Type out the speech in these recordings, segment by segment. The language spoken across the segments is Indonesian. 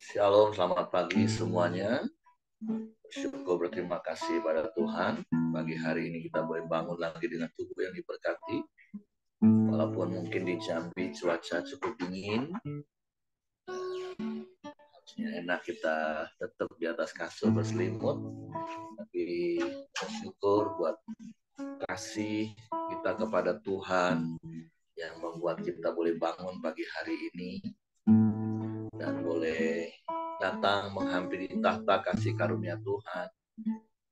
Shalom, selamat pagi semuanya. Bersyukur berterima kasih pada Tuhan. Pagi hari ini kita boleh bangun lagi dengan tubuh yang diberkati. Walaupun mungkin di Jambi cuaca cukup dingin, harusnya enak kita tetap di atas kasur berselimut. Tapi bersyukur buat kasih kita kepada Tuhan yang membuat kita boleh bangun pagi hari ini dan boleh datang menghampiri tahta kasih karunia Tuhan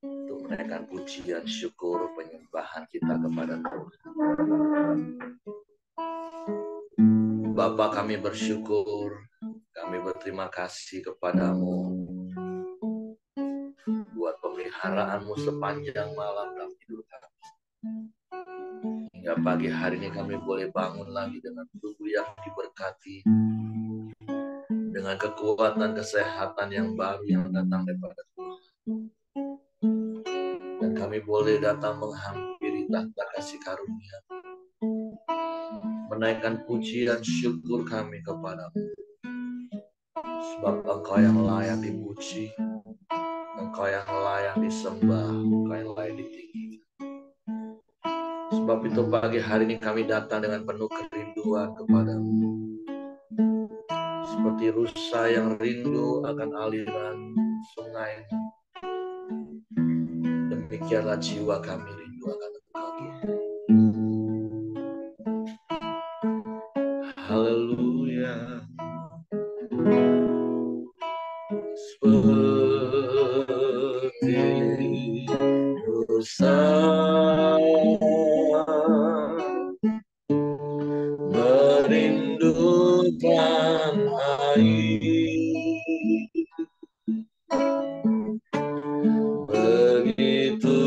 untuk menaikkan pujian, syukur, penyembahan kita kepada Tuhan. Bapa, kami bersyukur, kami berterima kasih kepadamu buat pemeliharaanmu sepanjang malam dalam hidup kami. Hingga pagi hari ini kami boleh bangun lagi dengan tubuh yang diberkati, dengan kekuatan kesehatan yang baru yang datang daripada Tuhan. Dan kami boleh datang menghampiri tahta kasih karunia, menaikkan pujian syukur kami kepadamu. Sebab Engkau yang layak dipuji, Engkau yang layak disembah, Engkau yang layak ditinggikan. Sebab itu pagi hari ini kami datang dengan penuh kerinduan kepadamu. Seperti rusa yang rindu akan aliran sungai, demikianlah jiwa kami rindu akan Engkau. Haleluya. Seperti rusa merindukan air, begitu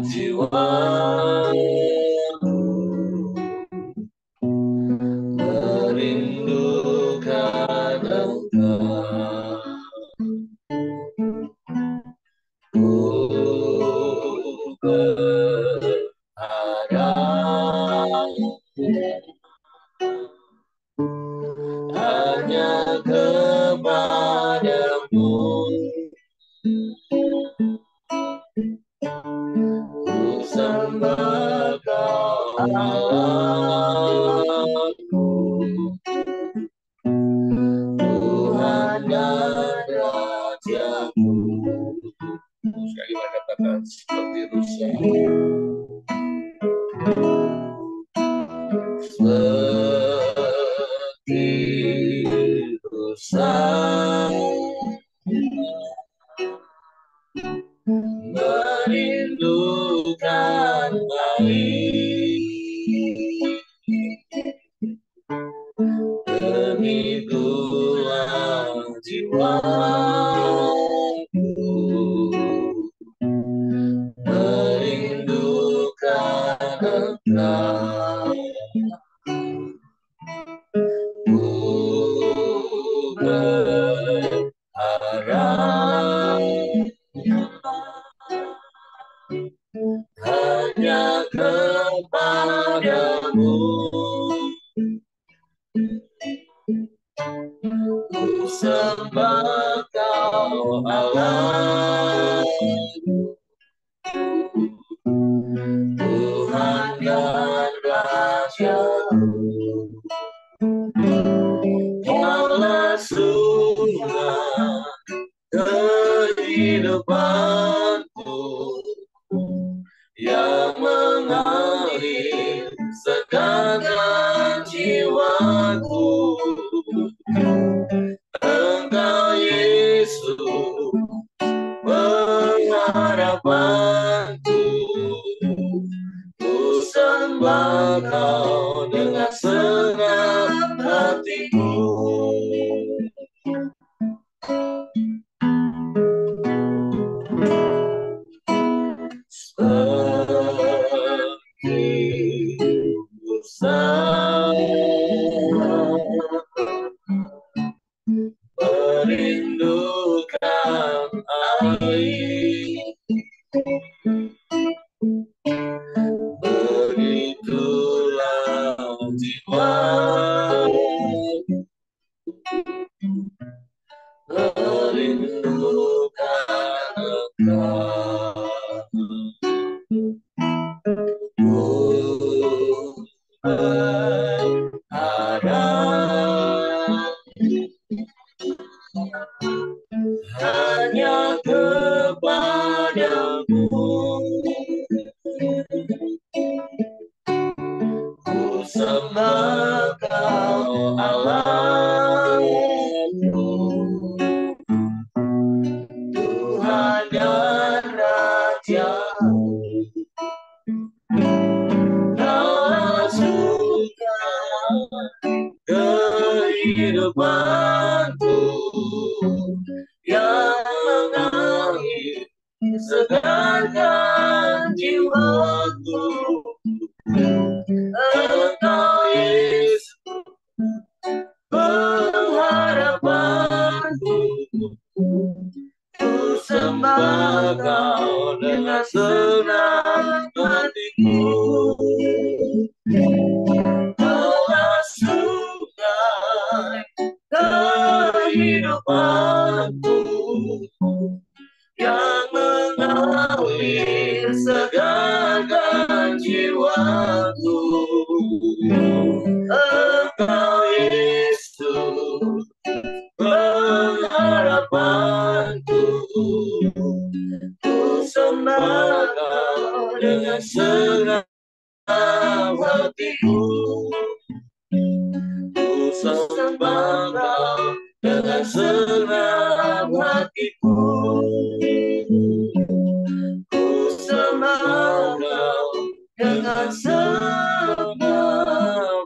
jiwaku merindukan Engkau. Ku berharap hanya kepadamu. Ku sembah Kau Allahku, Tuhan dan Rajaku. Sekali lagi katakan seperti rusa. Seperti rusa merindukan air, begitulah jiwaku merindukan Engkau. Ku berharap hanya kepadamu. Ku sembah Kau Allahku, Tuhan dan Rajaku. Kaulah sumber kehidupanku yang mengalir segenap jiwaku. Engkau Yesus pengharapanku, ku sembah Kau dengan segenap hatiku. Seperti rusa merindukan air, begitulah jiwaku sembah Kau Allahku, Tuhan dan Raja-Mu. Kau suka kehidupanku yang mengalir segarkan jiwaku. Engkau Yesus pengharapanku, ku sembah Kau dengan senang hatiku. Kaulah sungai kehidupanku yang mengalir segarkan jiwaku. Engkau Yesus pengharapanku, ku sembah Kau dengan senang hatiku. Ku sembah Kau dengan senang hatiku. Ku sembah Kau dengan senang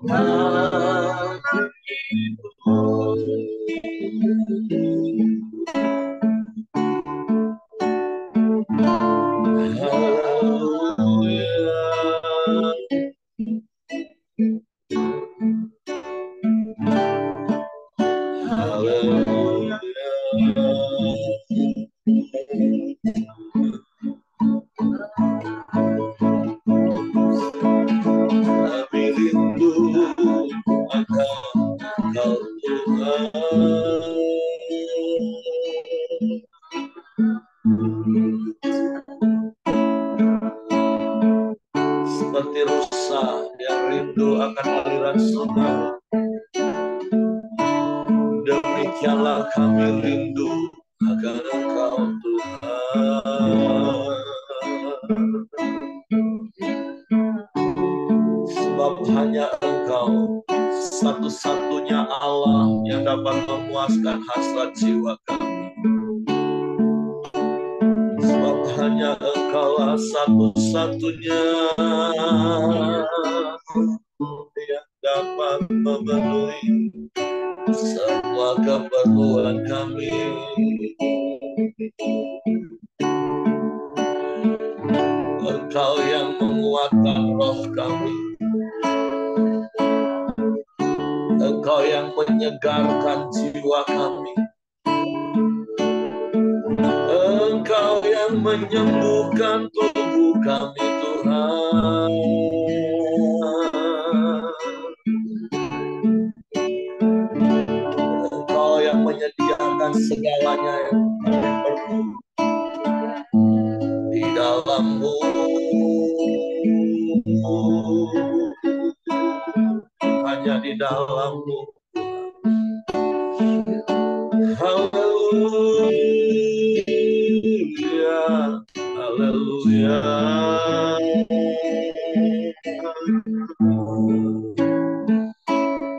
hatiku. Haleluya. Kami rindu akan Kau Tuhan. Seperti rusa yang rindu akan aliran sungai, demikianlah kami rindu akan Engkau Tuhan. Sebab hanya Engkau satu-satunya Allah yang dapat memuaskan hasrat jiwa kami. Sebab hanya Engkaulah satu-satunya yang dapat memenuhi semua keperluan kami. Engkau yang menguatkan roh kami. Engkau yang menyegarkan jiwa kami. Engkau yang menyembuhkan tubuh kami, Tuhan. Engkau yang menyediakan segalanya yang kami perlu di dalam-Mu. Hanya di dalam-Mu. Haleluya, haleluya.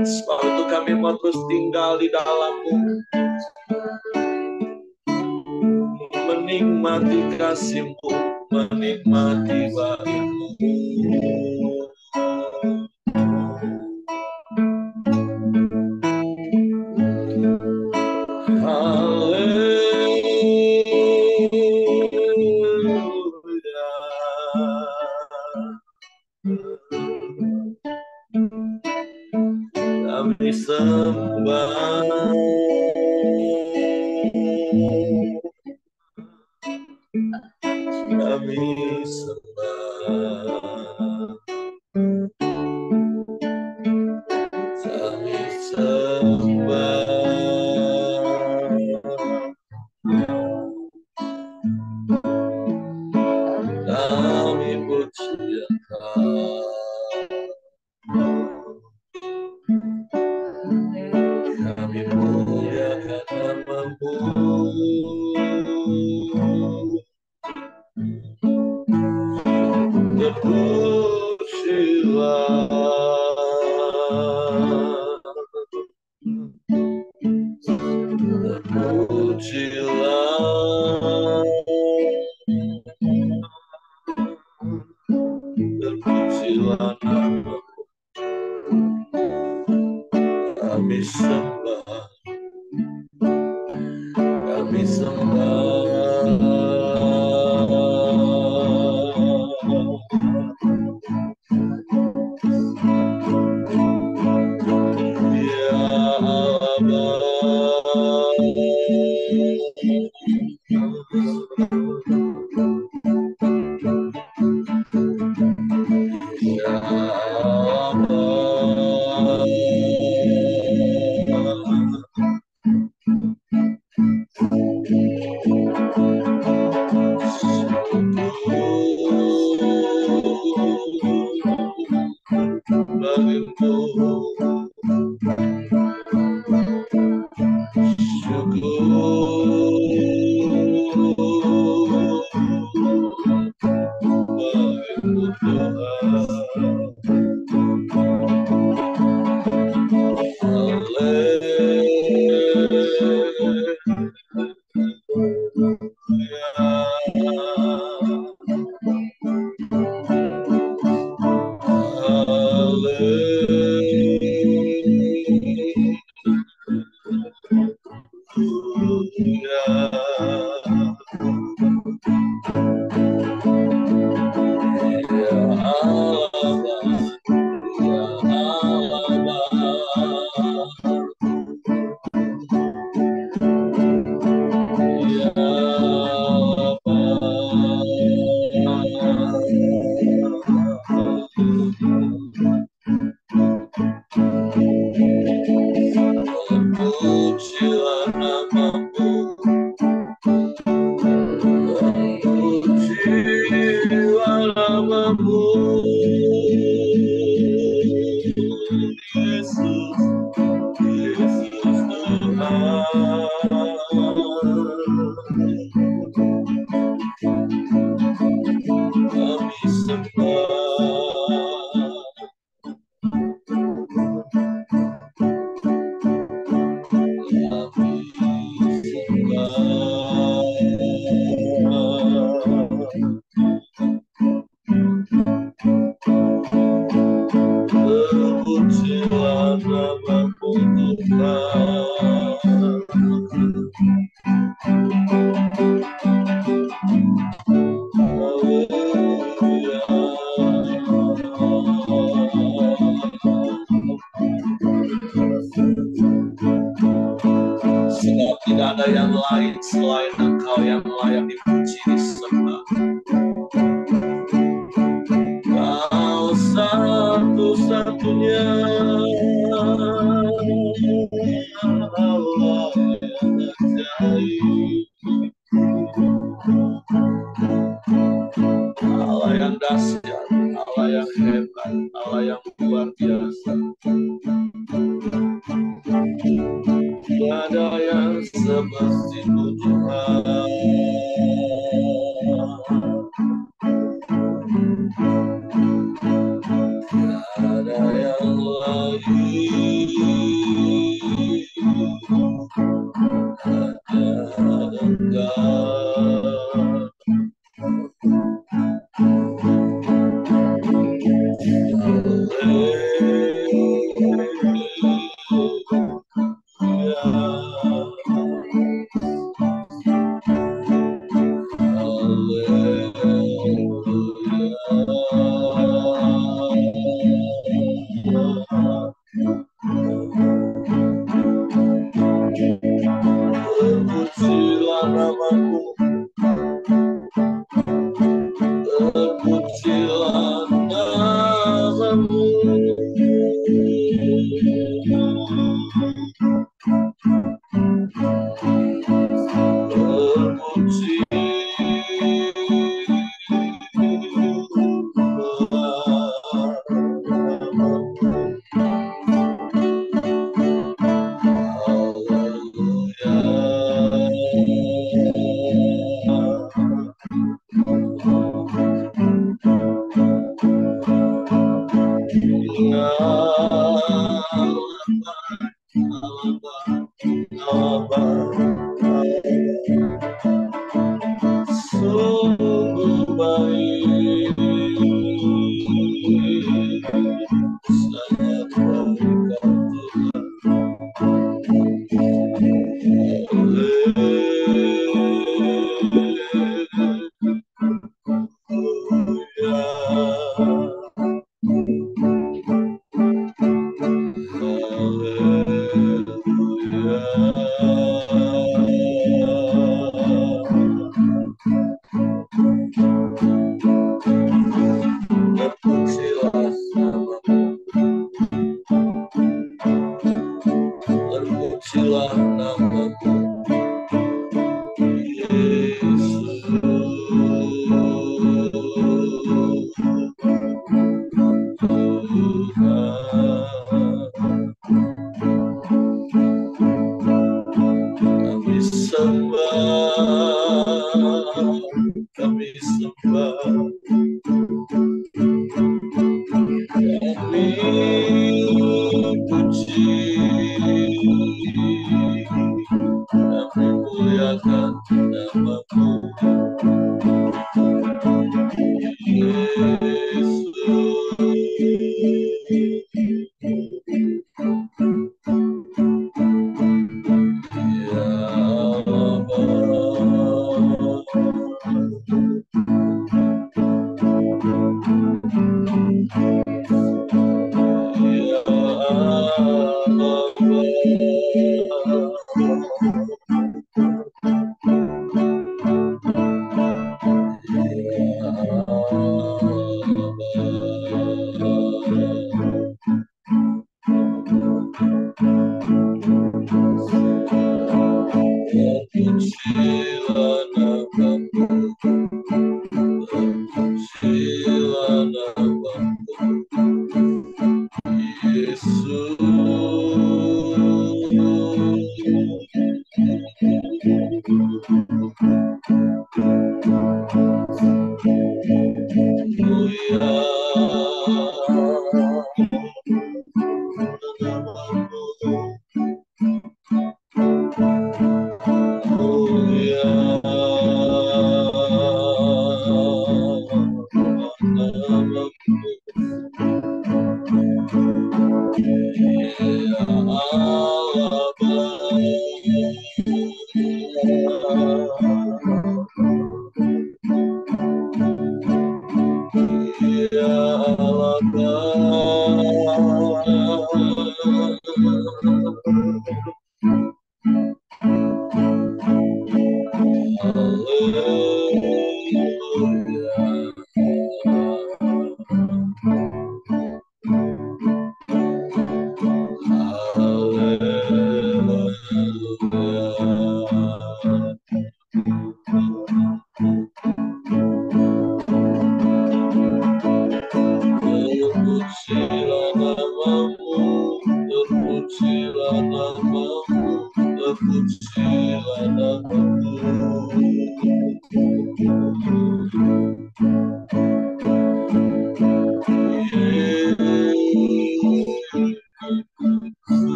Sebab itu kami mau terus tinggal di dalam-Mu, menikmati kasih-Mu, menikmati baik-Mu. Kami sembah, kami sembah, kami sembah, kami puji Engkau. Kami puji kami sembah, kami sembah.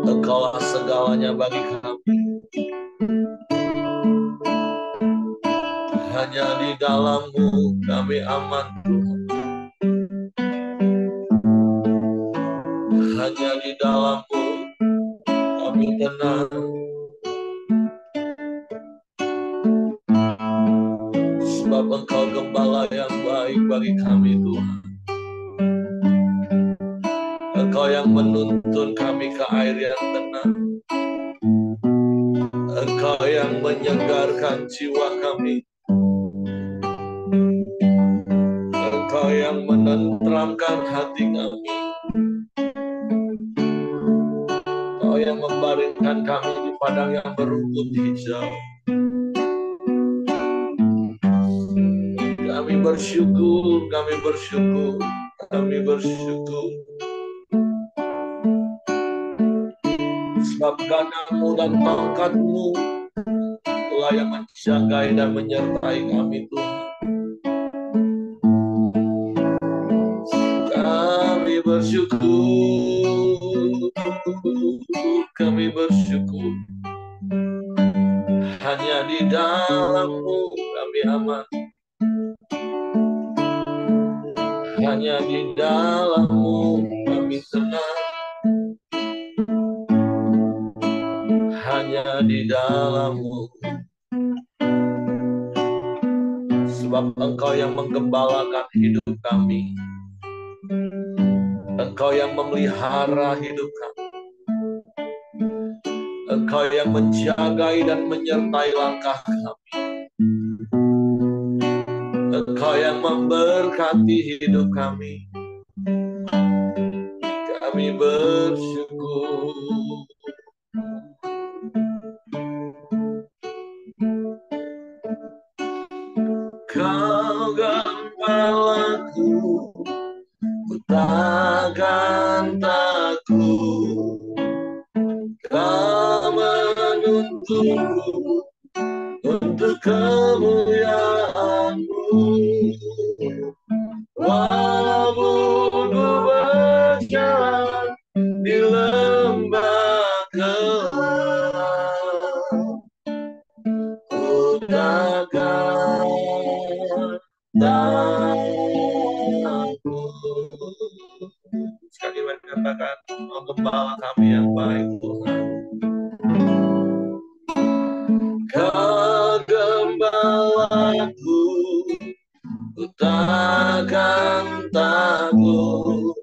Engkaulah segalanya bagi kami. Hanya di dalam-Mu kami aman, Tuhan. Hanya di dalam-Mu kami tenang. Sebab Engkau gembala yang baik bagi kami, Tuhan. Engkau yang menuntun kami ke air yang tenang. Engkau yang menyegarkan jiwa kami. Engkau yang menenteramkan hati kami. Engkau yang membaringkan kami di padang yang berumput hijau. Kami bersyukur, kami bersyukur, kami bersyukur. Sebab ganamu dan tongkat-Mu telah yang menjagai dan menyertai kami, Tuhan. Kami bersyukur, kami bersyukur. Hanya di dalam-Mu kami aman. Hanya di dalam-Mu kami tenang. Hanya di dalam-Mu. Sebab Engkau yang menggembalakan hidup kami. Engkau yang memelihara hidup kami. Engkau yang menjagai dan menyertai langkah kami. Engkau yang memberkati hidup kami. Kami bersyukur. Kau gembalaku, ku takkan takut. Kau menuntunku untuk kemuliaan-Mu. Walaupun ku berjalan di lembah gelap, ku takkan takut. Sekali lagi katakan, oh gembala kami yang baik, Tuhan. Kau gembalaku, ku takkan takut.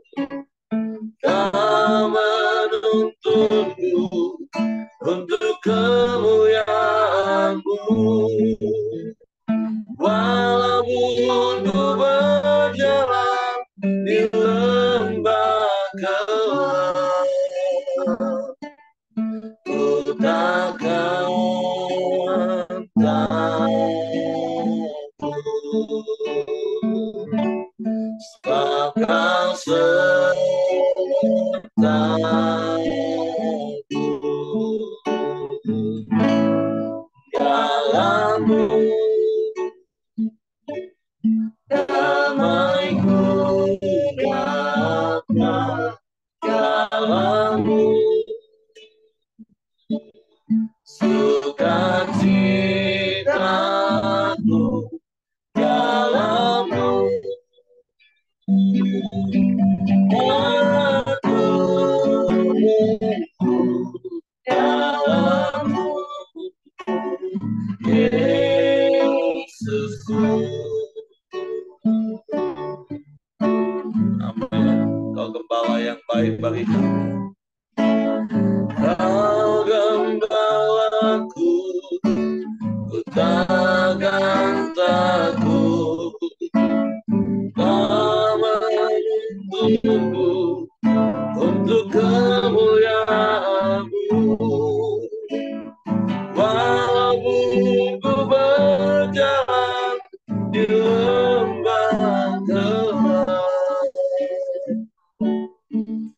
Kau menuntunku untuk kemuliaan-Mu. Walaupun ku berjalan di lembah gelap, ku takkan takut. sebab Kau sertaku. Dalam-Mu damai-Ku dapat, dalam-Mu sukacitaku, dalam-Mu aku dalam-Mu, Yesusku. Amin. Kau gembala yang baik bagi kami. Kau gembalaku, ku takkan takut. Kau menuntunku untuk kemuliaan-Mu. Walaupun ku berjalan di lembah gelap,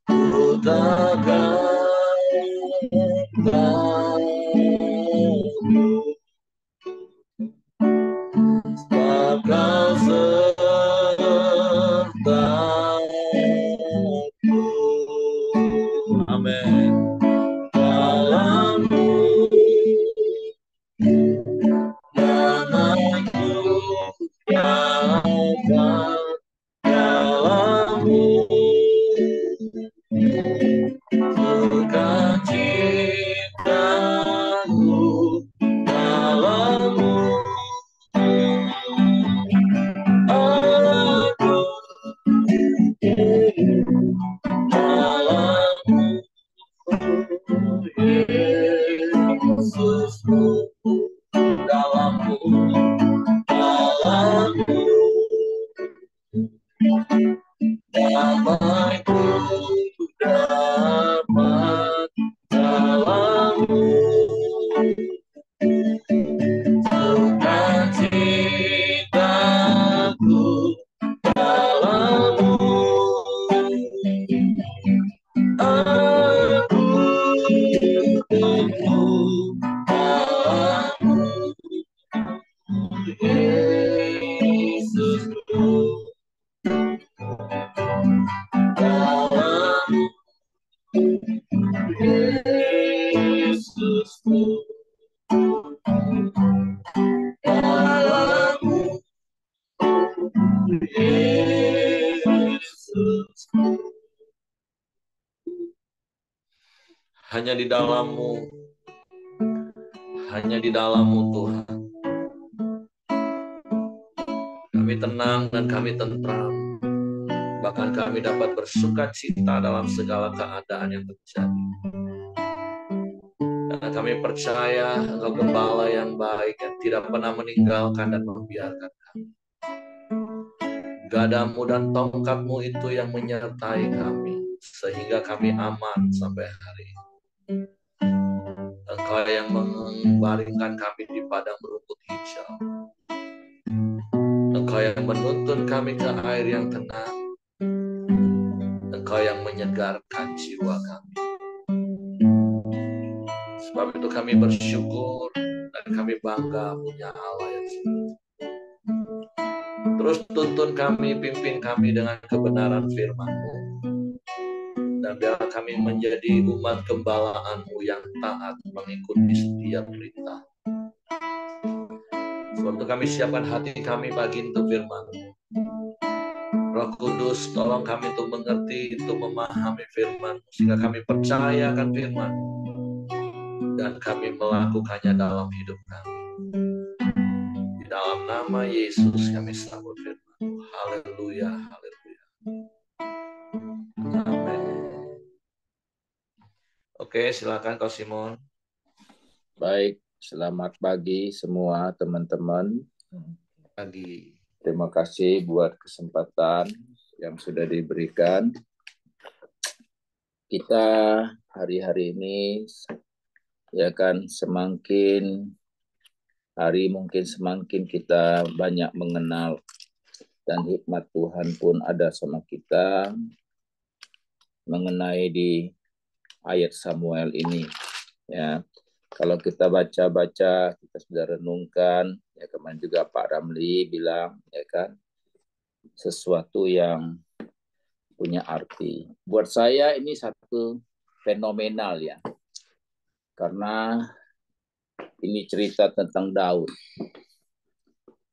ku takkan takut, sebab Kau sertaku. Amin. Dalam-Mu damai-Ku dapat, dalam-Mu sukacitaku, dalam-Mu aku dalam-Mu, Yesusku. Dalam-Mu, dalam-Mu damai-Ku dapat, dalam-Mu sukacitaku, dalam-Mu aku tumbuh, dalam-Mu Yesusku. Dalam-Mu Yesusku. Dalam-Mu Yesusku. Hanya di dalam-Mu, hanya di dalam-Mu Tuhan, kami tenang dan kami tentram. Bahkan kami dapat bersuka cita dalam segala keadaan yang terjadi. Karena kami percaya Engkau gembala yang baik yang tidak pernah meninggalkan dan membiarkan kami. Gadamu dan tongkat-Mu itu yang menyertai kami, sehingga kami aman sampai hari ini. Engkau yang membaringkan kami di padang rumput hijau. Engkau yang menuntun kami ke air yang tenang. Engkau yang menyegarkan jiwa kami. Sebab itu kami bersyukur dan kami bangga punya Allah yang seperti itu. Terus tuntun kami, pimpin kami dengan kebenaran firman-Mu. Dan biar kami menjadi umat gembalaan-Mu yang taat mengikuti setiap perintah. Sebab itu kami siapkan hati kami bagi untuk firman-Mu. Roh Kudus, tolong kami untuk mengerti, untuk memahami firman-Mu, sehingga kami percaya akan firman-Mu dan kami melakukannya dalam hidup kami. Di dalam nama Yesus kami sambut firman-Mu. Haleluya, haleluya. Amin. Oke, silakan Kau Simon. Baik, selamat pagi semua teman-teman. Pagi. Terima kasih buat kesempatan yang sudah diberikan. Kita hari-hari ini ya kan semakin hari mungkin semakin kita banyak mengenal dan hikmat Tuhan pun ada sama kita mengenai di ayat Samuel ini. Ya, kalau kita baca-baca, kita sudah renungkan, ya kemarin juga Pak Ramli bilang, ya kan, sesuatu yang punya arti. Buat saya ini satu fenomenal ya, karena ini cerita tentang Daud.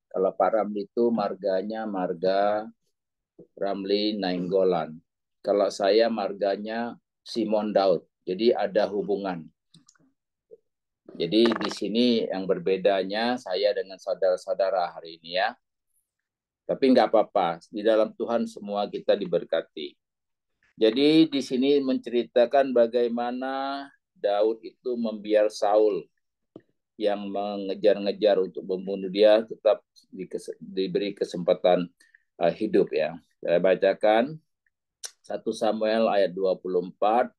Kalau Pak Ramli itu marganya marga Ramli Nainggolan. Kalau saya marganya Simon Daud. Jadi ada hubungan. Jadi di sini yang berbedanya saya dengan saudara-saudara hari ini ya. Tapi nggak apa-apa. Di dalam Tuhan semua kita diberkati. Jadi di sini menceritakan bagaimana Daud itu membiar Saul yang mengejar-ngejar untuk membunuh dia tetap diberi kesempatan hidup ya. Saya bacakan 1 Samuel ayat 24.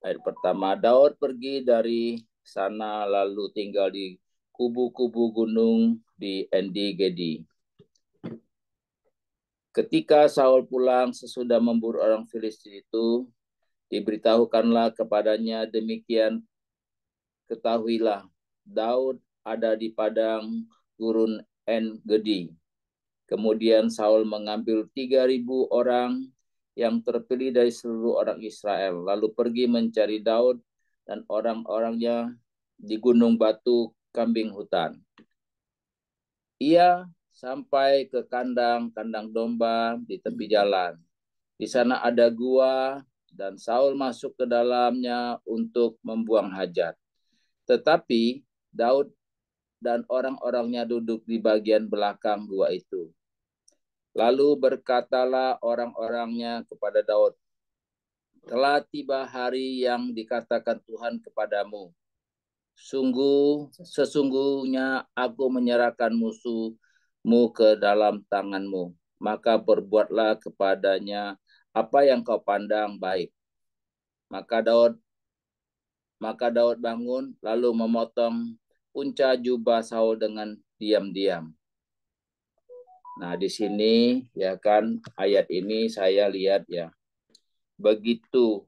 Ayat pertama, Daud pergi dari sana lalu tinggal di kubu-kubu gunung di En-Gedi. Ketika Saul pulang sesudah memburu orang Filistin itu, diberitahukanlah kepadanya demikian, ketahuilah, Daud ada di padang gurun En-Gedi. Kemudian Saul mengambil 3.000 orang yang terpilih dari seluruh orang Israel, lalu pergi mencari Daud dan orang-orangnya di gunung batu kambing hutan. Ia sampai ke kandang domba di tepi jalan. Di sana ada gua dan Saul masuk ke dalamnya untuk membuang hajat. Tetapi Daud dan orang-orangnya duduk di bagian belakang gua itu. Lalu berkatalah orang-orangnya kepada Daud, telah tiba hari yang dikatakan Tuhan kepadamu. Sesungguhnya aku menyerahkan musuhmu ke dalam tanganmu. Maka berbuatlah kepadanya apa yang kau pandang baik. Maka Daud bangun lalu memotong punca jubah Saul dengan diam-diam. Nah, di sini ya kan ayat ini saya lihat ya begitu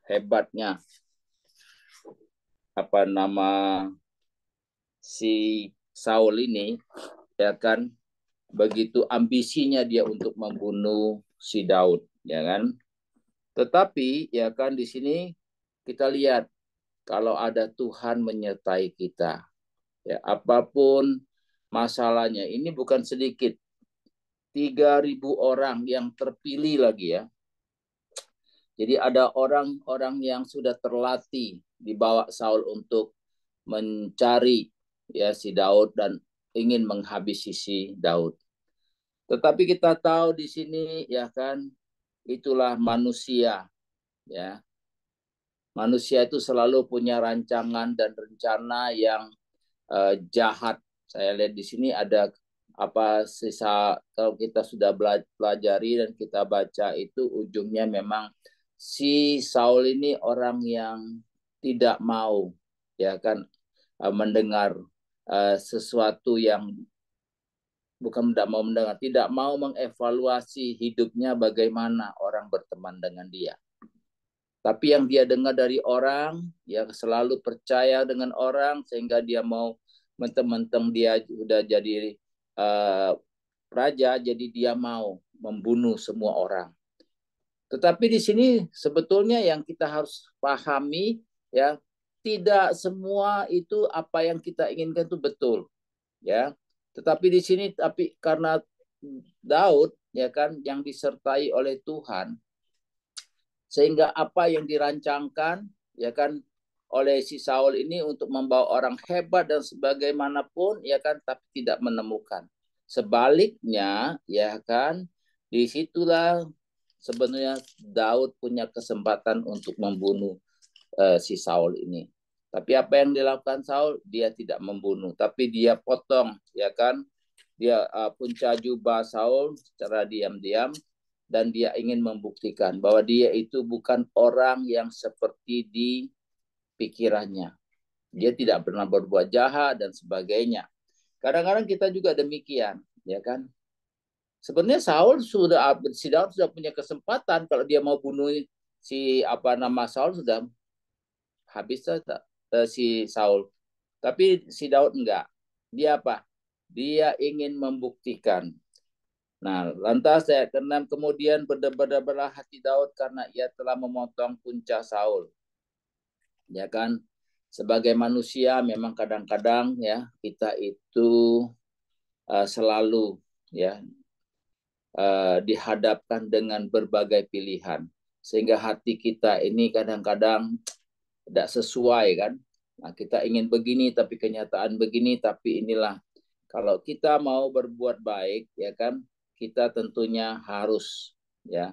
hebatnya si Saul ini ya kan, begitu ambisinya dia untuk membunuh si Daud ya kan. Tetapi ya kan di sini kita lihat kalau ada Tuhan menyertai kita ya, apapun masalahnya, ini bukan sedikit, 3.000 orang yang terpilih lagi ya. Jadi ada orang-orang yang sudah terlatih dibawa Saul untuk mencari ya si Daud dan ingin menghabisi si Daud. Tetapi kita tahu di sini ya kan, itulah manusia ya. Manusia itu selalu punya rancangan dan rencana yang jahat. Saya lihat di sini ada sisa, kalau kita sudah pelajari dan kita baca itu ujungnya memang si Saul ini orang yang tidak mau ya kan mendengar sesuatu yang bukan tidak mau mendengar, tidak mau mengevaluasi hidupnya bagaimana orang berteman dengan dia. Tapi yang dia dengar dari orang, ya selalu percaya dengan orang sehingga dia mau mentang-mentang dia sudah jadi raja, jadi dia mau membunuh semua orang. Tetapi di sini sebetulnya yang kita harus pahami ya, tidak semua itu apa yang kita inginkan itu betul, ya. Tetapi di sini karena Daud ya kan yang disertai oleh Tuhan, sehingga apa yang dirancangkan ya kan oleh si Saul ini untuk membawa orang hebat dan sebagaimanapun ya kan, tapi tidak menemukan. Sebaliknya ya kan, disitulah sebenarnya Daud punya kesempatan untuk membunuh si Saul ini. Tapi apa yang dilakukan Saul? Dia tidak membunuh, tapi dia potong ya kan, dia punca jubah Saul secara diam-diam. Dan dia ingin membuktikan bahwa dia itu bukan orang yang seperti di pikirannya. Dia tidak pernah berbuat jahat dan sebagainya. Kadang-kadang kita juga demikian, ya kan? Sebenarnya si Daud sudah punya kesempatan kalau dia mau bunuh si Saul sudah habis si Saul. Tapi si Daud enggak. Dia apa? Dia ingin membuktikan. Nah, lantas ayat ke-6, kemudian berdebar-debarlah hati Daud karena ia telah memotong punca Saul. Ya kan? Sebagai manusia memang kadang-kadang ya kita itu selalu ya dihadapkan dengan berbagai pilihan sehingga hati kita ini kadang-kadang tidak sesuai kan. Nah, kita ingin begini tapi kenyataan begini, tapi inilah kalau kita mau berbuat baik ya kan, kita tentunya harus ya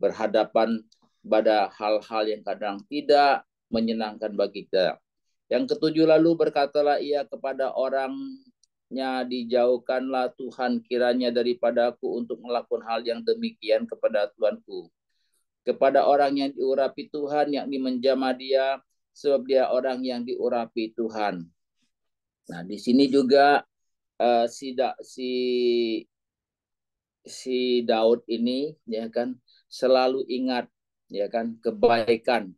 berhadapan pada hal-hal yang kadang tidak menyenangkan bagi kita. Yang ketujuh, lalu berkatalah ia kepada orangnya, dijauhkanlah Tuhan kiranya daripadaku untuk melakukan hal yang demikian kepada Tuanku. Kepada orang yang diurapi Tuhan, yakni menjamah dia, sebab dia orang yang diurapi Tuhan. Nah, di sini juga si Daud ini ya kan selalu ingat ya kan kebaikan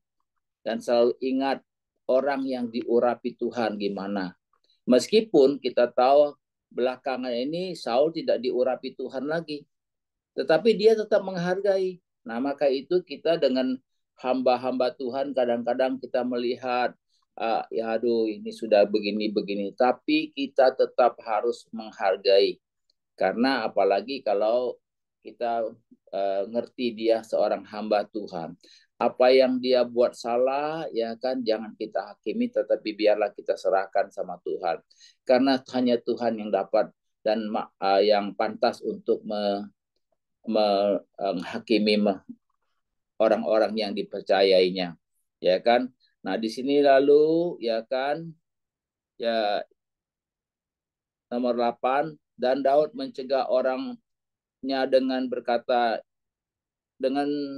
dan selalu ingat orang yang diurapi Tuhan gimana. Meskipun kita tahu belakangan ini Saul tidak diurapi Tuhan lagi, tetapi dia tetap menghargai. Nah, maka itu kita dengan hamba-hamba Tuhan kadang-kadang kita melihat ya aduh ini sudah begini-begini, tapi kita tetap harus menghargai. Karena apalagi kalau kita ngerti dia seorang hamba Tuhan. Apa yang dia buat salah, ya kan, jangan kita hakimi, tetapi biarlah kita serahkan sama Tuhan. Karena hanya Tuhan yang dapat dan yang pantas untuk menghakimi orang-orang yang dipercayainya. Ya kan? Nah, di sini lalu, ya kan, ya nomor 8, dan Daud mencegah orangnya dengan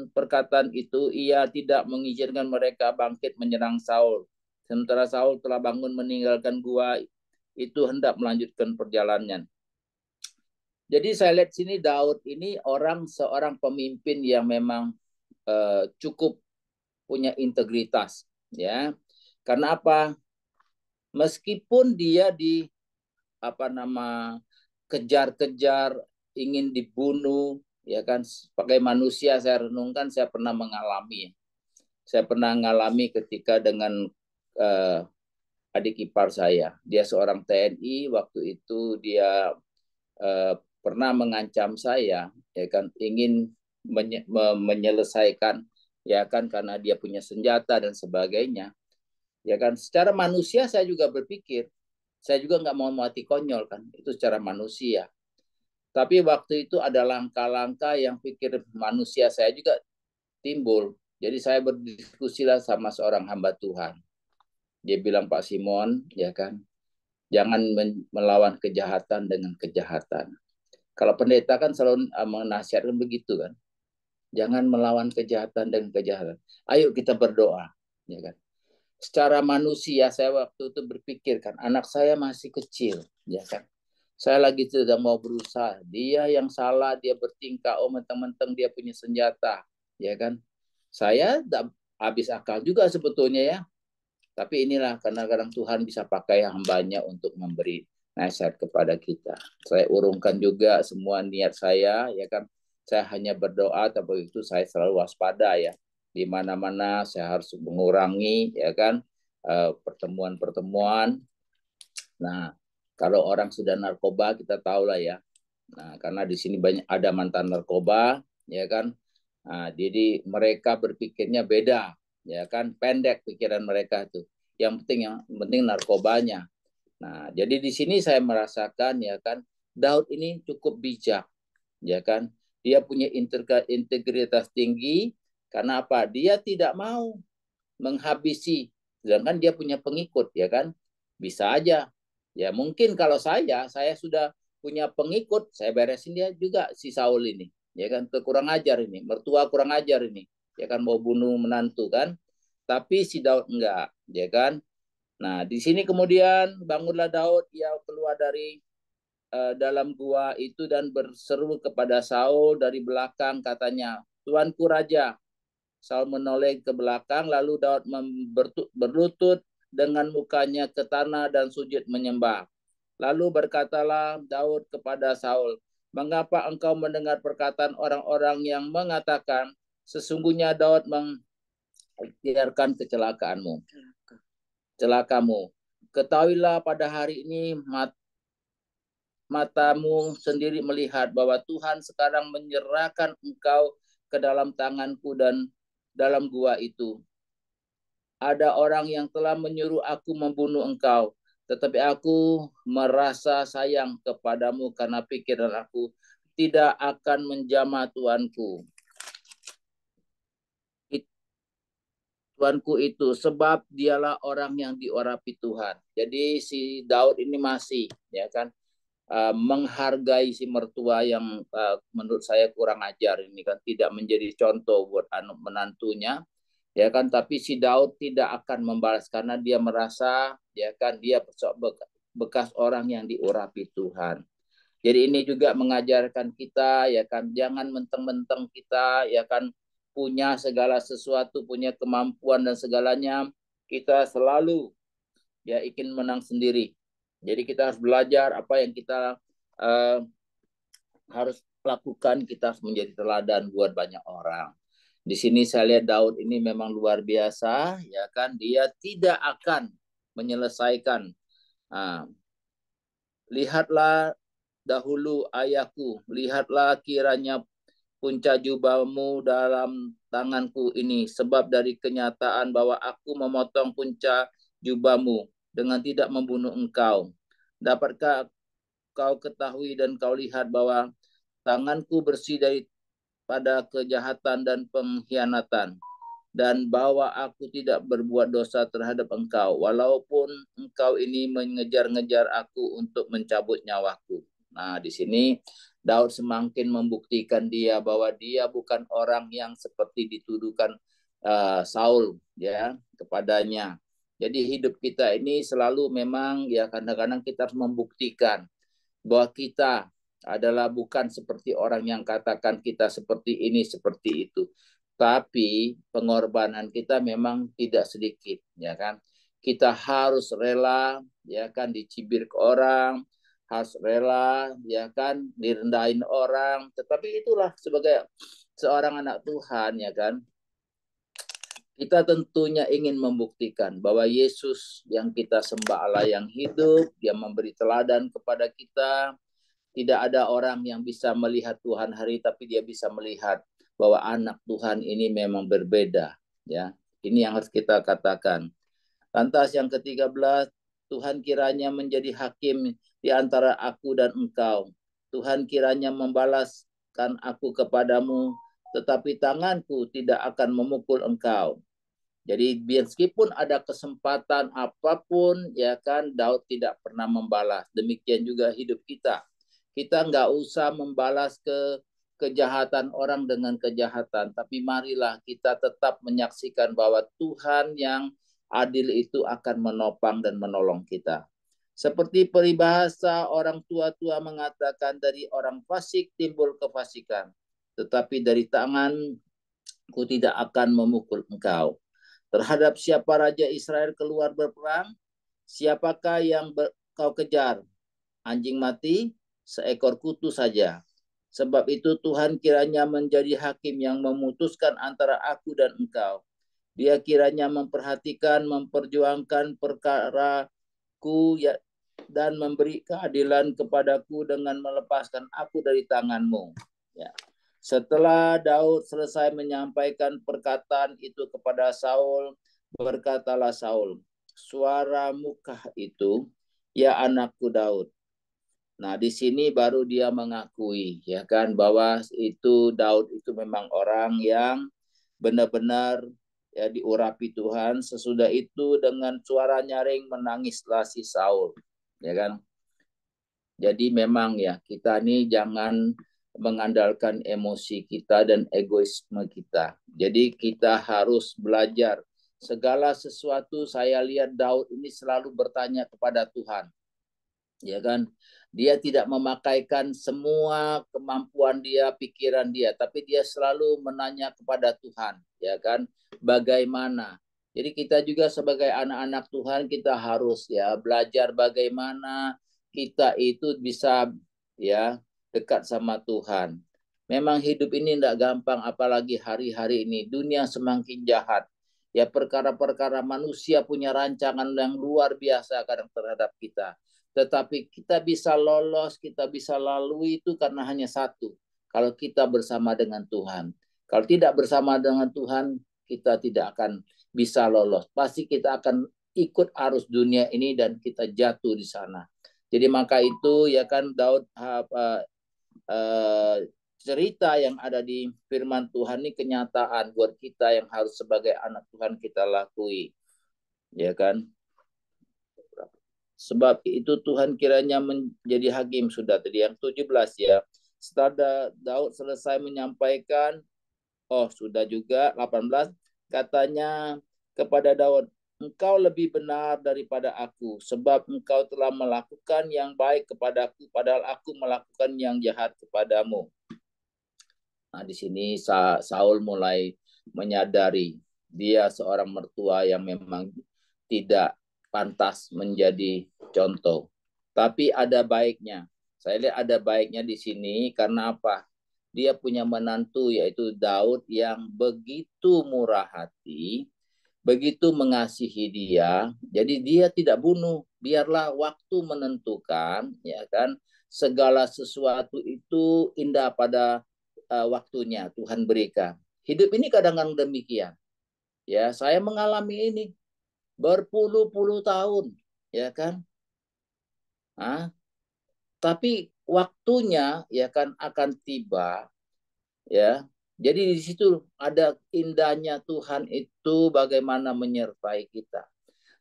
perkataan itu ia tidak mengizinkan mereka bangkit menyerang Saul. Sementara Saul telah bangun meninggalkan gua itu hendak melanjutkan perjalanannya. Jadi saya lihat sini Daud ini seorang pemimpin yang memang cukup punya integritas, ya. Karena apa? Meskipun dia kejar-kejar, ingin dibunuh, ya kan, sebagai manusia saya renungkan, saya pernah mengalami ketika dengan adik ipar saya, dia seorang TNI, waktu itu dia pernah mengancam saya, ya kan, ingin menyelesaikan, ya kan, karena dia punya senjata dan sebagainya, ya kan. Secara manusia saya juga berpikir, saya juga nggak mau mati konyol kan, itu secara manusia. Tapi waktu itu ada langkah-langkah yang pikir manusia saya juga timbul. Jadi saya berdiskusi lah sama seorang hamba Tuhan. Dia bilang, Pak Simon, ya kan, jangan melawan kejahatan dengan kejahatan. Kalau pendeta kan selalu menasihatkan begitu kan, jangan melawan kejahatan dengan kejahatan. Ayo kita berdoa, ya kan. Secara manusia saya waktu itu berpikir kan, anak saya masih kecil, ya kan. Saya lagi sedang mau berusaha, dia yang salah, dia bertingkah, mentang-mentang dia punya senjata, ya kan. Saya habis akal juga sebetulnya ya. Tapi inilah kadang-kadang Tuhan bisa pakai hambanya untuk memberi nasihat kepada kita. Saya urungkan juga semua niat saya, ya kan. Saya hanya berdoa, tapi itu saya selalu waspada ya. Di mana-mana saya harus mengurangi, ya kan, pertemuan-pertemuan. Nah, kalau orang sudah narkoba kita tahu lah ya. Nah, karena di sini banyak ada mantan narkoba, ya kan. Nah, jadi mereka berpikirnya beda, ya kan, pendek pikiran mereka itu. Yang penting narkobanya. Nah, jadi di sini saya merasakan, ya kan, Daud ini cukup bijak, ya kan. Dia punya integritas tinggi karena apa? Dia tidak mau menghabisi, sedangkan dia punya pengikut, ya kan. Bisa aja. Ya mungkin kalau saya sudah punya pengikut, saya beresin dia juga si Saul ini, ya kan, kurang ajar ini, mertua kurang ajar ini, ya kan, mau bunuh menantu kan. Tapi si Daud enggak, ya kan. Nah, di sini kemudian bangunlah Daud, ia keluar dari dalam gua itu dan berseru kepada Saul dari belakang, katanya, "Tuanku Raja." Saul menoleh ke belakang, lalu Daud berlutut dengan mukanya ke tanah dan sujud menyembah. Lalu berkatalah Daud kepada Saul, "Mengapa engkau mendengar perkataan orang-orang yang mengatakan, sesungguhnya Daud mengikhtiarkan celakamu? Ketahuilah pada hari ini matamu sendiri melihat bahwa Tuhan sekarang menyerahkan engkau ke dalam tanganku dan dalam gua itu. Ada orang yang telah menyuruh aku membunuh engkau, tetapi aku merasa sayang kepadamu karena pikiran aku tidak akan menjamah Tuanku. Tuanku itu, sebab dialah orang yang diurapi Tuhan." Jadi si Daud ini masih, ya kan, menghargai si mertua yang menurut saya kurang ajar ini kan, tidak menjadi contoh buat menantunya, ya kan. Tapi si Daud tidak akan membalas karena dia merasa, ya kan, dia bekas orang yang diurapi Tuhan. Jadi ini juga mengajarkan kita, ya kan, jangan menteng-menteng kita, ya kan, punya segala sesuatu, punya kemampuan dan segalanya, kita selalu ya ingin menang sendiri. Jadi kita harus belajar apa yang kita harus lakukan, kita harus menjadi teladan buat banyak orang. Di sini saya lihat Daud ini memang luar biasa, ya kan, dia tidak akan menyelesaikan. Lihatlah dahulu ayahku, lihatlah kiranya punca jubahmu dalam tanganku ini, sebab dari kenyataan bahwa aku memotong punca jubahmu dengan tidak membunuh engkau. Dapatkah kau ketahui dan kau lihat bahwa tanganku bersih daripada kejahatan dan pengkhianatan, dan bahwa aku tidak berbuat dosa terhadap engkau, walaupun engkau ini mengejar-ngejar aku untuk mencabut nyawaku. Nah, di sini Daud semakin membuktikan dia bahwa dia bukan orang yang seperti dituduhkan Saul, ya, kepadanya. Jadi hidup kita ini selalu memang, ya, kadang-kadang kita harus membuktikan bahwa kita adalah bukan seperti orang yang katakan kita seperti ini, seperti itu. Tapi pengorbanan kita memang tidak sedikit, ya kan. Kita harus rela, ya kan, dicibir ke orang, harus rela, ya kan, direndahin orang. Tetapi itulah sebagai seorang anak Tuhan, ya kan, kita tentunya ingin membuktikan bahwa Yesus yang kita sembah Allah yang hidup, dia memberi teladan kepada kita. Tidak ada orang yang bisa melihat Tuhan hari, tapi dia bisa melihat bahwa anak Tuhan ini memang berbeda, ya. Ini yang harus kita katakan. Lantas yang ke-13, Tuhan kiranya menjadi hakim di antara aku dan engkau. Tuhan kiranya membalaskan aku kepadamu, tetapi tanganku tidak akan memukul engkau. Jadi meskipun ada kesempatan apapun, ya kan, Daud tidak pernah membalas. Demikian juga hidup kita. Kita nggak usah membalas kejahatan orang dengan kejahatan, tapi marilah kita tetap menyaksikan bahwa Tuhan yang adil itu akan menopang dan menolong kita. Seperti peribahasa orang tua-tua mengatakan, dari orang fasik timbul kefasikan, tetapi dari tanganku tidak akan memukul engkau. Terhadap siapa raja Israel keluar berperang, siapakah yang kau kejar? Anjing mati, seekor kutu saja. Sebab itu Tuhan kiranya menjadi hakim yang memutuskan antara aku dan engkau. Dia kiranya memperhatikan, memperjuangkan perkaraku, ya, dan memberi keadilan kepadaku dengan melepaskan aku dari tanganmu. Ya. Setelah Daud selesai menyampaikan perkataan itu kepada Saul, berkatalah Saul, "Suaramukah itu, ya anakku Daud?" Nah, di sini baru dia mengakui, ya kan, bahwa itu Daud itu memang orang yang benar-benar, ya, diurapi Tuhan. Sesudah itu dengan suara nyaring menangislah si Saul, ya kan. Jadi memang, ya, kita ini jangan mengandalkan emosi kita dan egoisme kita. Jadi kita harus belajar segala sesuatu. Saya lihat Daud ini selalu bertanya kepada Tuhan. Ya kan? Dia tidak memakaikan semua kemampuan dia, pikiran dia, tapi dia selalu menanya kepada Tuhan, ya kan? Bagaimana? Jadi kita juga sebagai anak-anak Tuhan, kita harus ya belajar bagaimana kita itu bisa ya dekat sama Tuhan. Memang hidup ini tidak gampang, apalagi hari-hari ini dunia semakin jahat. Ya perkara-perkara manusia punya rancangan yang luar biasa kadang terhadap kita. Tetapi kita bisa lolos, kita bisa lalui itu karena hanya satu. Kalau kita bersama dengan Tuhan. Kalau tidak bersama dengan Tuhan, kita tidak akan bisa lolos. Pasti kita akan ikut arus dunia ini dan kita jatuh di sana. Jadi maka itu ya kan Daud cerita yang ada di firman Tuhan ini kenyataan buat kita yang harus sebagai anak Tuhan kita lakui. Ya kan? Sebab itu Tuhan kiranya menjadi hakim, sudah tadi yang 17 ya. Setelah Daud selesai menyampaikan, sudah juga 18, katanya kepada Daud, engkau lebih benar daripada aku, sebab engkau telah melakukan yang baik kepadaku, padahal aku melakukan yang jahat kepadamu. Nah, di sini Saul mulai menyadari dia seorang mertua yang memang tidak pantas menjadi contoh. Tapi ada baiknya. Saya lihat ada baiknya di sini karena apa? Dia punya menantu yaitu Daud yang begitu murah hati, begitu mengasihi dia. Jadi dia tidak bunuh, biarlah waktu menentukan, ya kan? Segala sesuatu itu indah pada waktunya Tuhan berikan. Hidup ini kadang-kadang demikian. Ya, saya mengalami ini berpuluh-puluh tahun, ya kan? Tapi waktunya ya kan akan tiba, ya. Jadi di situ ada indahnya Tuhan itu bagaimana menyertai kita.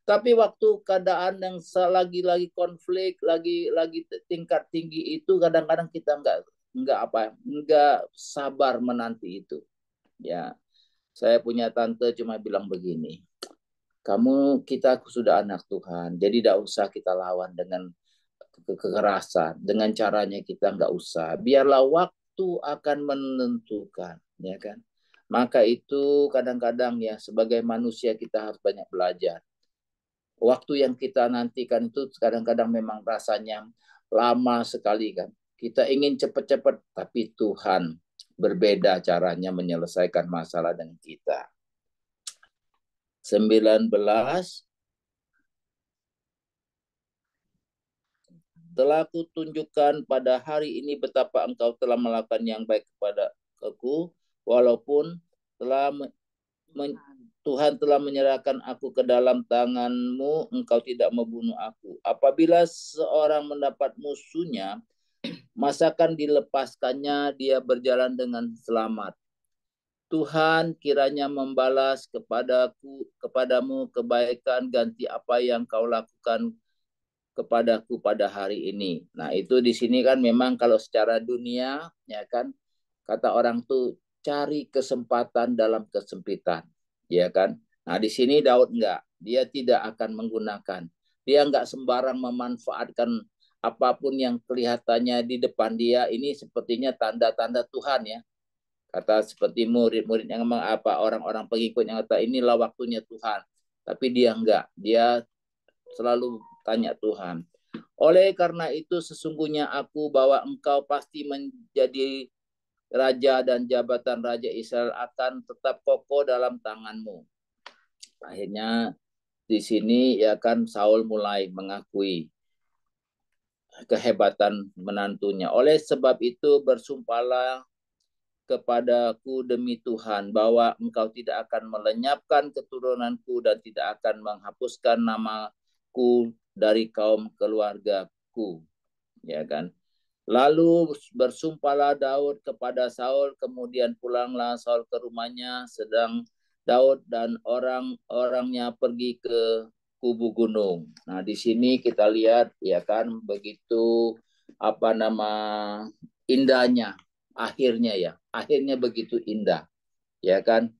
Tapi waktu keadaan yang lagi konflik, lagi tingkat tinggi itu kadang-kadang kita nggak sabar menanti itu. Ya, saya punya tante cuma bilang begini, kita sudah anak Tuhan, jadi tidak usah kita lawan dengan kekerasan, dengan caranya kita nggak usah. Biarlah waktu akan menentukan, ya kan? Maka itu kadang-kadang ya sebagai manusia kita harus banyak belajar. Waktu yang kita nantikan itu kadang-kadang memang rasanya lama sekali kan. Kita ingin cepat-cepat, tapi Tuhan berbeda caranya menyelesaikan masalah dengan kita. 19, telah kutunjukkan pada hari ini betapa engkau telah melakukan yang baik kepada aku, walaupun Tuhan telah menyerahkan aku ke dalam tanganmu, engkau tidak membunuh aku. Apabila seorang mendapat musuhnya, masakan dilepaskannya dia berjalan dengan selamat. Tuhan kiranya membalas kepadamu kebaikan ganti apa yang kau lakukan kepadaku pada hari ini. Nah, itu di sini kan memang kalau secara dunia ya kan kata orang tuh cari kesempatan dalam kesempitan, ya kan? Nah, di sini Daud enggak, dia tidak akan menggunakan. Dia enggak sembarang memanfaatkan apapun yang kelihatannya di depan dia ini sepertinya tanda-tanda Tuhan ya. Kata seperti murid-murid yang memang orang-orang pengikut yang kata inilah waktunya Tuhan. Tapi dia enggak, dia selalu tanya Tuhan. Oleh karena itu sesungguhnya aku bahwa engkau pasti menjadi raja dan jabatan raja Israel akan tetap kokoh dalam tanganmu. Akhirnya di sini ya kan Saul mulai mengakui kehebatan menantunya. Oleh sebab itu bersumpahlah kepadaku demi Tuhan bahwa engkau tidak akan melenyapkan keturunanku dan tidak akan menghapuskan namaku dari kaum keluargaku, ya kan? Lalu bersumpahlah Daud kepada Saul, kemudian pulanglah Saul ke rumahnya, sedang Daud dan orang-orangnya pergi ke kubu gunung. Nah, di sini kita lihat ya kan begitu indahnya akhirnya begitu indah, ya kan?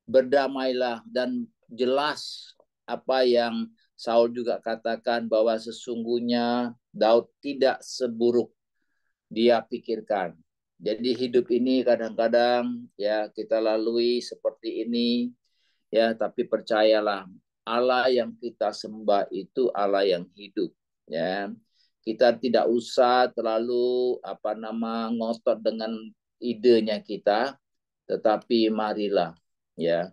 Berdamailah dan jelas apa yang Saul juga katakan bahwa sesungguhnya Daud tidak seburuk dia pikirkan. Jadi hidup ini kadang-kadang ya kita lalui seperti ini ya, tapi percayalah Allah yang kita sembah itu Allah yang hidup ya. Kita tidak usah terlalu ngotot dengan idenya kita, tetapi marilah ya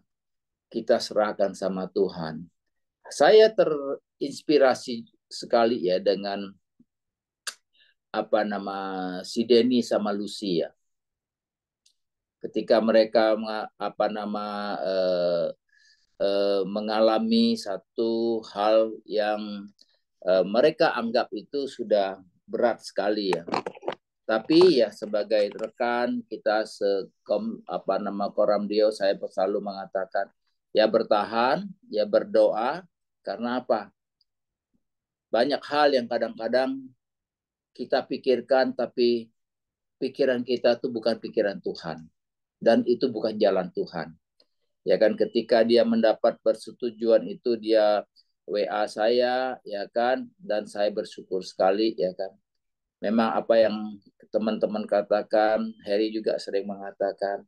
kita serahkan sama Tuhan. Saya terinspirasi sekali ya dengan si Denny sama Lucia. Ketika mereka mengalami satu hal yang mereka anggap itu sudah berat sekali ya. Tapi ya sebagai rekan kita Koram Dio, saya selalu mengatakan ya bertahan, ya berdoa, karena apa? Banyak hal yang kadang-kadang kita pikirkan, tapi pikiran kita itu bukan pikiran Tuhan. Dan itu bukan jalan Tuhan. Ya kan, ketika dia mendapat persetujuan itu, dia WA saya, ya kan, dan saya bersyukur sekali, ya kan. Memang apa yang teman-teman katakan, Harry juga sering mengatakan,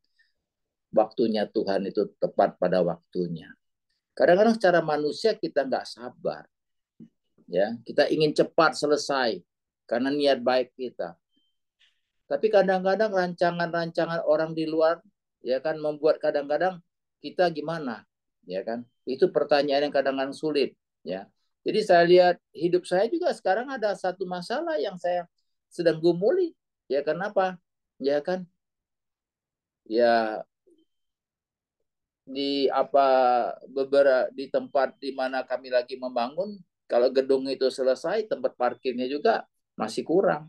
waktunya Tuhan itu tepat pada waktunya. Kadang-kadang secara manusia kita nggak sabar. Ya, kita ingin cepat selesai karena niat baik kita. Tapi kadang-kadang rancangan-rancangan orang di luar ya kan membuat kadang-kadang kita gimana, ya kan? Itu pertanyaan yang kadang-kadang sulit, ya. Jadi saya lihat hidup saya juga sekarang ada satu masalah yang saya sedang gumuli. Ya kenapa? Ya kan? Ya di tempat di mana kami lagi membangun, kalau gedung itu selesai, tempat parkirnya juga masih kurang.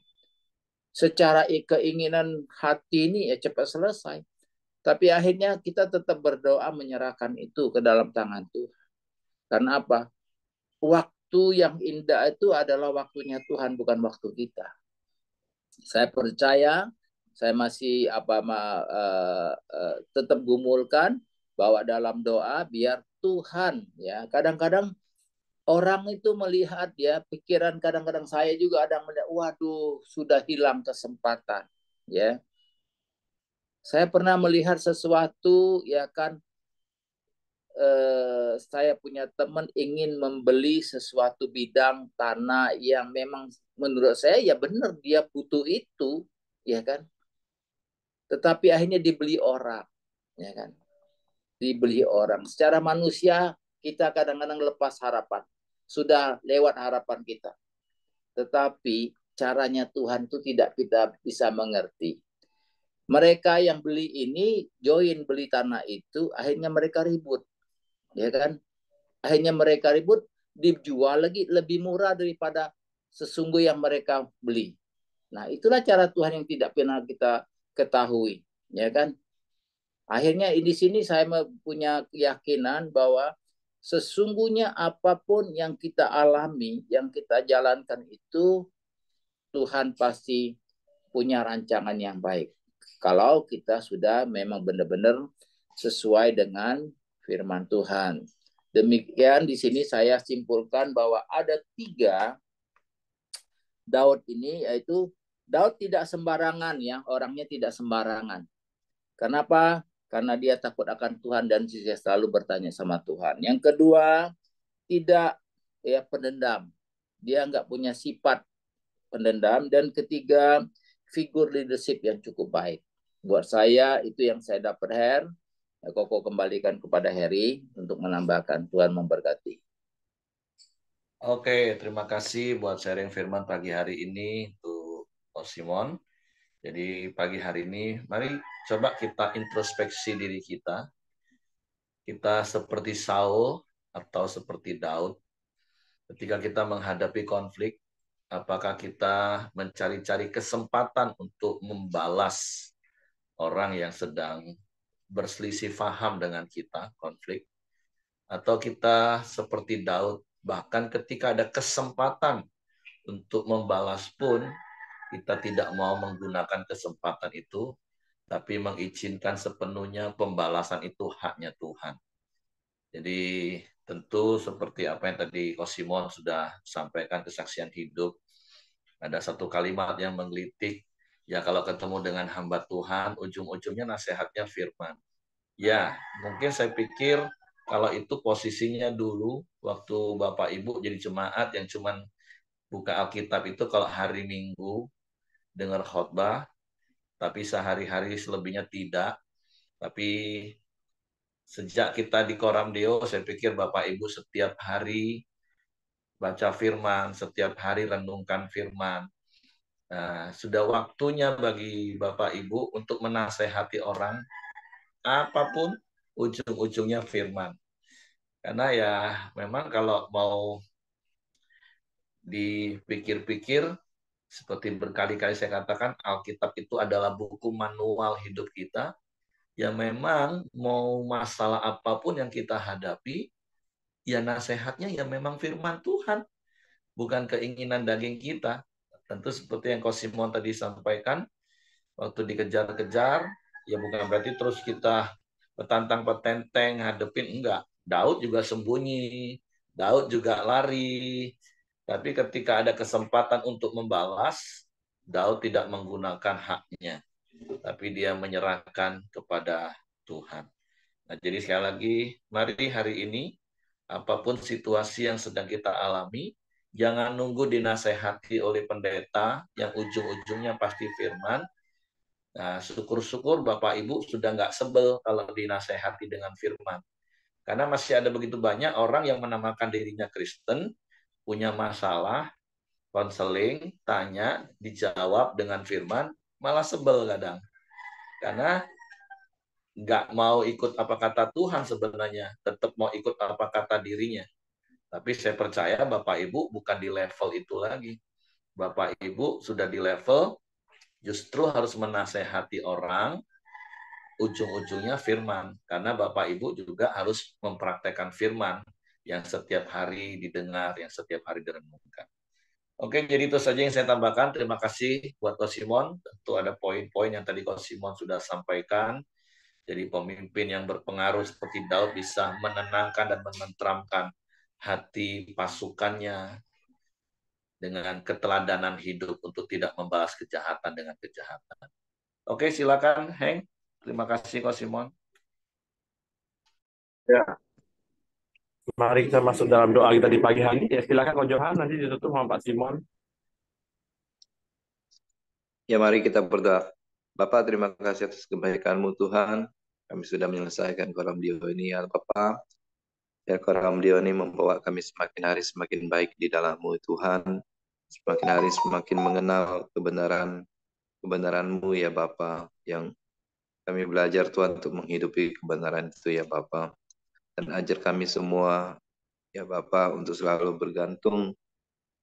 Secara keinginan hati ini ya cepat selesai. Tapi akhirnya kita tetap berdoa menyerahkan itu ke dalam tangan Tuhan. Karena apa? Waktu yang indah itu adalah waktunya Tuhan, bukan waktu kita. Saya percaya, saya masih tetap gumulkan bahwa dalam doa biar Tuhan ya. Kadang-kadang orang itu melihat ya, pikiran kadang-kadang saya juga ada melihat, waduh, sudah hilang kesempatan ya. Saya pernah melihat sesuatu ya kan, saya punya teman ingin membeli sesuatu bidang tanah yang memang menurut saya ya benar dia butuh itu, ya kan. Tetapi akhirnya dibeli orang, ya kan. Dibeli orang. Secara manusia kita kadang-kadang lepas harapan. Sudah lewat harapan kita. Tetapi caranya Tuhan itu tidak kita bisa mengerti. Mereka yang beli ini join beli tanah itu, akhirnya mereka ribut, ya kan? Akhirnya mereka ribut, dijual lagi lebih murah daripada sesungguh yang mereka beli. Nah, itulah cara Tuhan yang tidak pernah kita ketahui, ya kan? Akhirnya di sini saya punya keyakinan bahwa sesungguhnya apapun yang kita alami, yang kita jalankan itu Tuhan pasti punya rancangan yang baik. Kalau kita sudah memang benar-benar sesuai dengan firman Tuhan. Demikian di sini saya simpulkan bahwa ada 3 Daud ini, yaitu Daud tidak sembarangan ya, orangnya tidak sembarangan. Kenapa? Karena dia takut akan Tuhan dan dia selalu bertanya sama Tuhan. Yang kedua, tidak ya pendendam. Dia nggak punya sifat pendendam. Dan ketiga, figur leadership yang cukup baik. Buat saya itu yang saya dapat, Her. Koko kembalikan kepada Harry untuk menambahkan. Tuhan memberkati. Oke, terima kasih buat sharing firman pagi hari ini untuk Simon. Jadi pagi hari ini, mari coba kita introspeksi diri kita. Kita seperti Saul atau seperti Daud. Ketika kita menghadapi konflik, apakah kita mencari-cari kesempatan untuk membalas orang yang sedang berselisih paham dengan kita, konflik? Atau kita seperti Daud, bahkan ketika ada kesempatan untuk membalas pun, kita tidak mau menggunakan kesempatan itu, tapi mengizinkan sepenuhnya pembalasan itu haknya Tuhan. Jadi tentu seperti apa yang tadi Ko Simon sudah sampaikan, kesaksian hidup. Ada satu kalimat yang menggelitik, ya kalau ketemu dengan hamba Tuhan, ujung-ujungnya nasihatnya firman. Ya, mungkin saya pikir kalau itu posisinya dulu, waktu Bapak Ibu jadi jemaat yang cuman buka Alkitab itu kalau hari Minggu, dengar khotbah, tapi sehari-hari selebihnya tidak. Tapi sejak kita di Koramdeo, saya pikir Bapak Ibu setiap hari baca firman, setiap hari renungkan firman. Nah, sudah waktunya bagi Bapak Ibu untuk menasehati orang, apapun ujung-ujungnya firman. Karena ya memang kalau mau dipikir-pikir, seperti berkali-kali saya katakan, Alkitab itu adalah buku manual hidup kita. Ya memang mau masalah apapun yang kita hadapi, ya nasihatnya ya memang firman Tuhan, bukan keinginan daging kita. Tentu seperti yang Ko Simon tadi sampaikan, waktu dikejar-kejar, ya bukan berarti terus kita petantang petenteng hadepin, enggak. Daud juga sembunyi, Daud juga lari. Tapi ketika ada kesempatan untuk membalas, Daud tidak menggunakan haknya, tapi dia menyerahkan kepada Tuhan. Nah, jadi sekali lagi, mari hari ini, apapun situasi yang sedang kita alami, jangan nunggu dinasehati oleh pendeta yang ujung-ujungnya pasti firman. Nah, syukur-syukur Bapak Ibu sudah nggak sebel kalau dinasehati dengan firman. Karena masih ada begitu banyak orang yang menamakan dirinya Kristen, punya masalah, konseling, tanya, dijawab dengan firman, malah sebel kadang. Karena nggak mau ikut apa kata Tuhan sebenarnya, tetap mau ikut apa kata dirinya. Tapi saya percaya Bapak Ibu bukan di level itu lagi. Bapak Ibu sudah di level justru harus menasehati orang, ujung-ujungnya firman. Karena Bapak Ibu juga harus mempraktekkan firman yang setiap hari didengar, yang setiap hari direnungkan. Oke, jadi itu saja yang saya tambahkan. Terima kasih buat Ko Simon. Tentu ada poin-poin yang tadi Ko Simon sudah sampaikan. Jadi pemimpin yang berpengaruh seperti Daud bisa menenangkan dan menenteramkan hati pasukannya dengan keteladanan hidup untuk tidak membalas kejahatan dengan kejahatan. Oke, silakan Heng. Terima kasih Ko Simon. Ya, mari kita masuk dalam doa kita di pagi hari. Ya, silakan Ko Johan, nanti ditutup sama Pak Simon. Ya, mari kita berdoa. Bapak, terima kasih atas kebaikan-Mu Tuhan. Kami sudah menyelesaikan Koramdeo ini, ya Bapak. Ya, Koramdeo ini membawa kami semakin hari semakin baik di dalam-Mu Tuhan. Semakin hari semakin mengenal kebenaran-Mu ya Bapak. Yang kami belajar Tuhan untuk menghidupi kebenaran itu ya Bapak. Dan ajar kami semua ya Bapak untuk selalu bergantung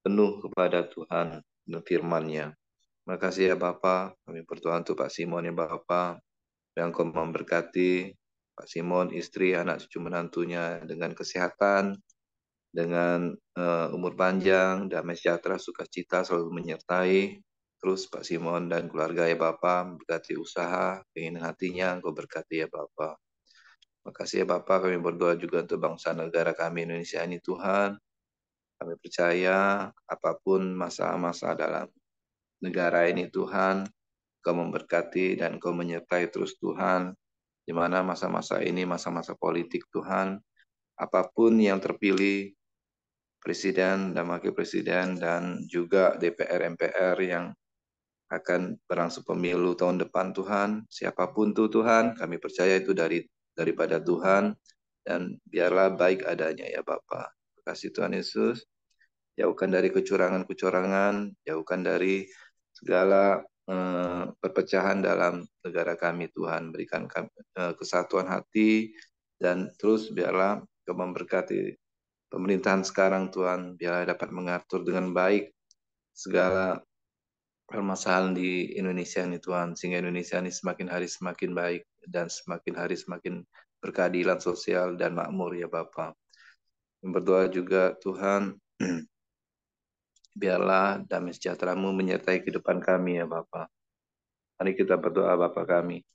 penuh kepada Tuhan dan firman-Nya. Terima kasih ya Bapak, kami berdoa untuk Pak Simon ya Bapak, yang Kau memberkati Pak Simon, istri, anak cucu menantunya dengan kesehatan, dengan umur panjang, damai sejahtera, sukacita selalu menyertai. Terus Pak Simon dan keluarga ya Bapak, berkati usaha, keinginan hatinya, Engkau berkati ya Bapak. Terima kasih ya Bapak, kami berdoa juga untuk bangsa negara kami Indonesia ini Tuhan. Kami percaya apapun masalah-masalah dalam negara ini Tuhan, Kau memberkati dan Kau menyertai terus Tuhan, di mana masa-masa ini masa-masa politik Tuhan, apapun yang terpilih, Presiden dan Wakil Presiden dan juga DPR MPR yang akan berlangsung pemilu tahun depan Tuhan, siapapun tuh Tuhan, kami percaya itu daripada Tuhan, dan biarlah baik adanya ya Bapa. Terima kasih Tuhan Yesus. Jauhkan dari kecurangan-kecurangan, jauhkan dari segala perpecahan dalam negara kami Tuhan. Berikan kami, kesatuan hati, dan terus biarlah Kau memberkati pemerintahan sekarang Tuhan, biarlah dapat mengatur dengan baik segala permasalahan di Indonesia ini Tuhan, sehingga Indonesia ini semakin hari semakin baik dan semakin hari semakin berkeadilan sosial dan makmur ya Bapak. Berdoa juga Tuhan, biarlah damai sejahtera-Mu menyertai kehidupan kami ya Bapa. Mari kita berdoa Bapa kami.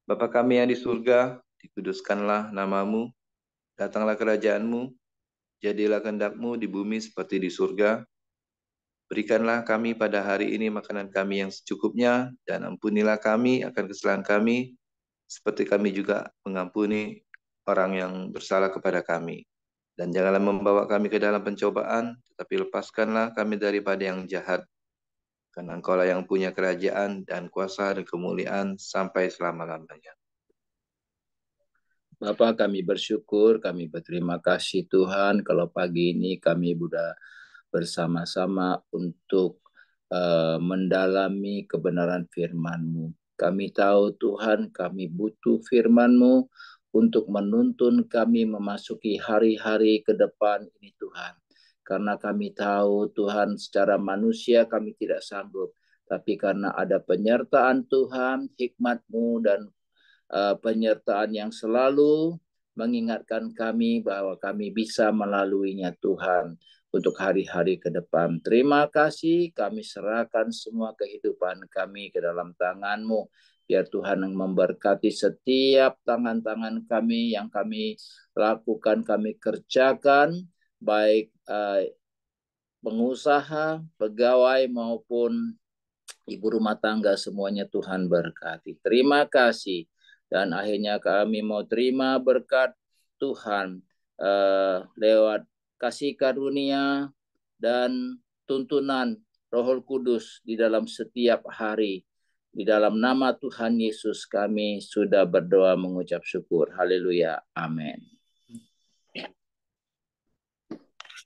Bapa kami yang di surga, dikuduskanlah nama-Mu, datanglah kerajaan-Mu, jadilah kehendak-Mu di bumi seperti di surga. Berikanlah kami pada hari ini makanan kami yang secukupnya, dan ampunilah kami akan kesalahan kami, seperti kami juga mengampuni orang yang bersalah kepada kami. Dan janganlah membawa kami ke dalam pencobaan, tetapi lepaskanlah kami daripada yang jahat. Karena Engkaulah yang punya kerajaan dan kuasa dan kemuliaan sampai selama-lamanya. Bapa, kami bersyukur, kami berterima kasih Tuhan kalau pagi ini kami sudah bersama-sama untuk mendalami kebenaran firman-Mu. Kami tahu Tuhan, kami butuh firman-Mu untuk menuntun kami memasuki hari-hari ke depan ini Tuhan. Karena kami tahu Tuhan secara manusia kami tidak sanggup, tapi karena ada penyertaan Tuhan, hikmat-Mu dan penyertaan yang selalu mengingatkan kami bahwa kami bisa melaluinya Tuhan untuk hari-hari ke depan. Terima kasih, kami serahkan semua kehidupan kami ke dalam tangan-Mu. Biar Tuhan yang memberkati setiap tangan-tangan kami yang kami lakukan, kami kerjakan, baik pengusaha, pegawai maupun ibu rumah tangga, semuanya Tuhan berkati. Terima kasih. Dan akhirnya kami mau terima berkat Tuhan lewat kasih karunia dan tuntunan Roh Kudus di dalam setiap hari. Di dalam nama Tuhan Yesus kami sudah berdoa mengucap syukur. Haleluya. Amin.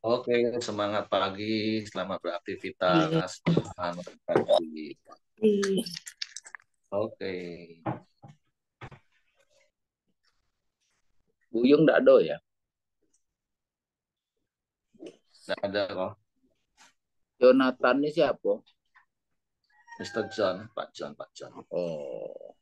Oke, semangat pagi, selamat beraktivitas. Tuhan memberkati. Oke. Buyung enggak ada ya? Nggak ada kok. Jonathan ini siapa? Mr. John, Pak John. Oh.